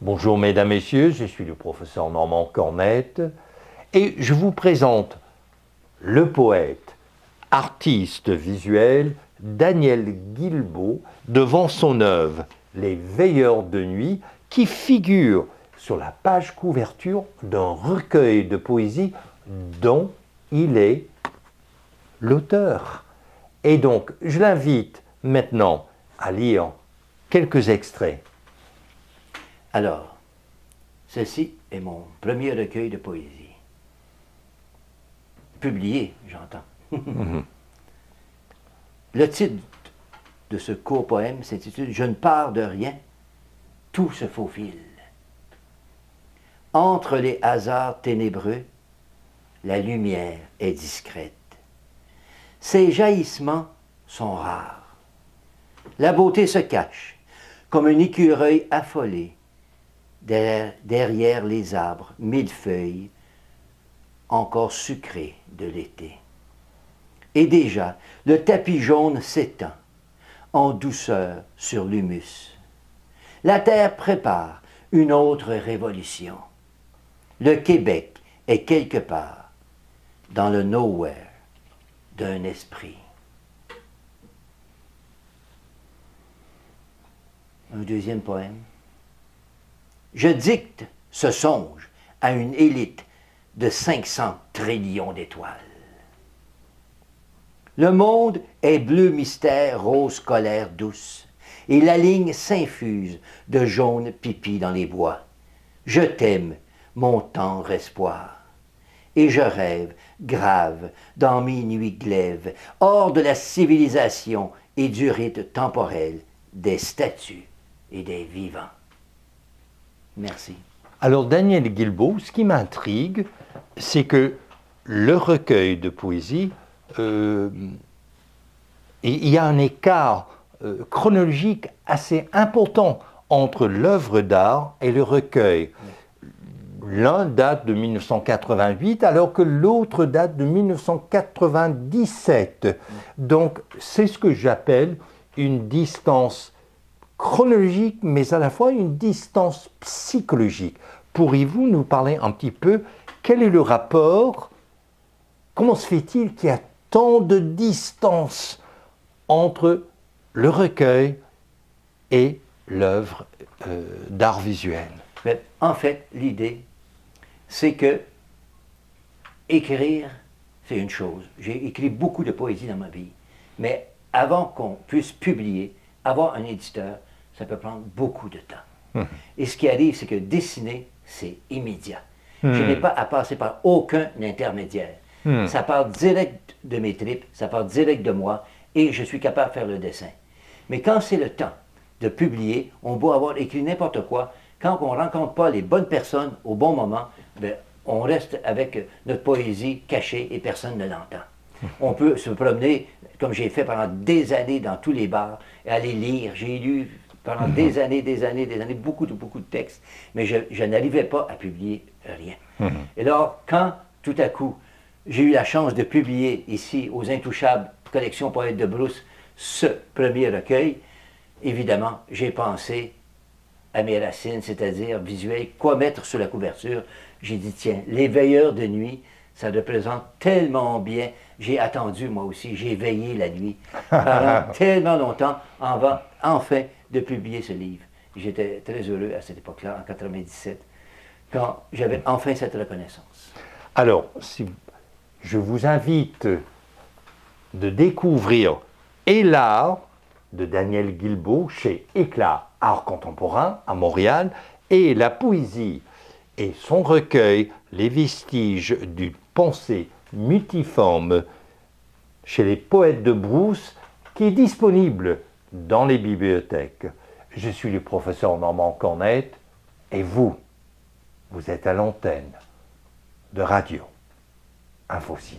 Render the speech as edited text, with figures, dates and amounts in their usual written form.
Bonjour mesdames, messieurs, je suis le professeur Normand Cornette et je vous présente le poète, artiste visuel Daniel Guilbeault devant son œuvre « Les Veilleurs de nuit » qui figure sur la page couverture d'un recueil de poésie dont il est l'auteur. Et donc, je l'invite maintenant à lire quelques extraits. Alors, ceci est mon premier recueil de poésie. Publié, j'entends. Le titre de ce court poème s'intitule « Je ne pars de rien, tout se faufile. Entre les hasards ténébreux, la lumière est discrète. Ses jaillissements sont rares. La beauté se cache, comme un écureuil affolé, derrière les arbres millefeuilles, encore sucrés de l'été. Et déjà, le tapis jaune s'étend, en douceur sur l'humus. La terre prépare une autre révolution. Le Québec est quelque part dans le nowhere d'un esprit. Un deuxième poème. Je dicte ce songe à une élite de 500 trillions d'étoiles. Le monde est bleu mystère, rose colère douce, et la ligne s'infuse de jaune pipi dans les bois. Je t'aime, mon tendre espoir, et je rêve, grave, dans mes nuits glaives, hors de la civilisation et du rite temporel des statues et des vivants. Merci. Alors Daniel Guilbeault, ce qui m'intrigue, c'est que le recueil de poésie, il y a un écart chronologique assez important entre l'œuvre d'art et le recueil. L'un date de 1988 alors que l'autre date de 1997. Donc c'est ce que j'appelle une distance chronologique, mais à la fois une distance psychologique. Pourriez-vous nous parler un petit peu, quel est le rapport, comment se fait-il qu'il y a tant de distance entre le recueil et l'œuvre d'art visuel? Mais en fait, l'idée, c'est que écrire, c'est une chose. J'ai écrit beaucoup de poésie dans ma vie, mais avant qu'on puisse publier, avoir un éditeur, ça peut prendre beaucoup de temps. Et ce qui arrive, c'est que dessiner, c'est immédiat. Je n'ai pas à passer par aucun intermédiaire. Ça part direct de mes tripes, ça part direct de moi, et je suis capable de faire le dessin. Mais quand c'est le temps de publier, on doit avoir écrit n'importe quoi. Quand on ne rencontre pas les bonnes personnes au bon moment, ben, on reste avec notre poésie cachée et personne ne l'entend. On peut se promener, comme j'ai fait pendant des années dans tous les bars, et aller lire. J'ai lu pendant des années, beaucoup de textes, mais je n'arrivais pas à publier rien. Et alors, quand, tout à coup, j'ai eu la chance de publier ici, aux Intouchables, collection Poète de Brousse, ce premier recueil, évidemment, j'ai pensé à mes racines, c'est-à-dire visuel, quoi mettre sur la couverture. J'ai dit, tiens, les veilleurs de nuit, ça représente tellement bien. J'ai attendu, moi aussi, j'ai veillé la nuit pendant tellement longtemps enfin de publier ce livre. J'étais très heureux à cette époque-là, en 97, quand j'avais enfin cette reconnaissance. Alors, je vous invite de découvrir et l'art de Daniel Guilbeault chez Éclat Art Contemporain à Montréal et la poésie et son recueil Les vestiges d'une pensée multiforme chez les Poètes de Brousse qui est disponible dans les bibliothèques. Je suis le professeur Normand Cornette et vous êtes à l'antenne de Radio Infocité.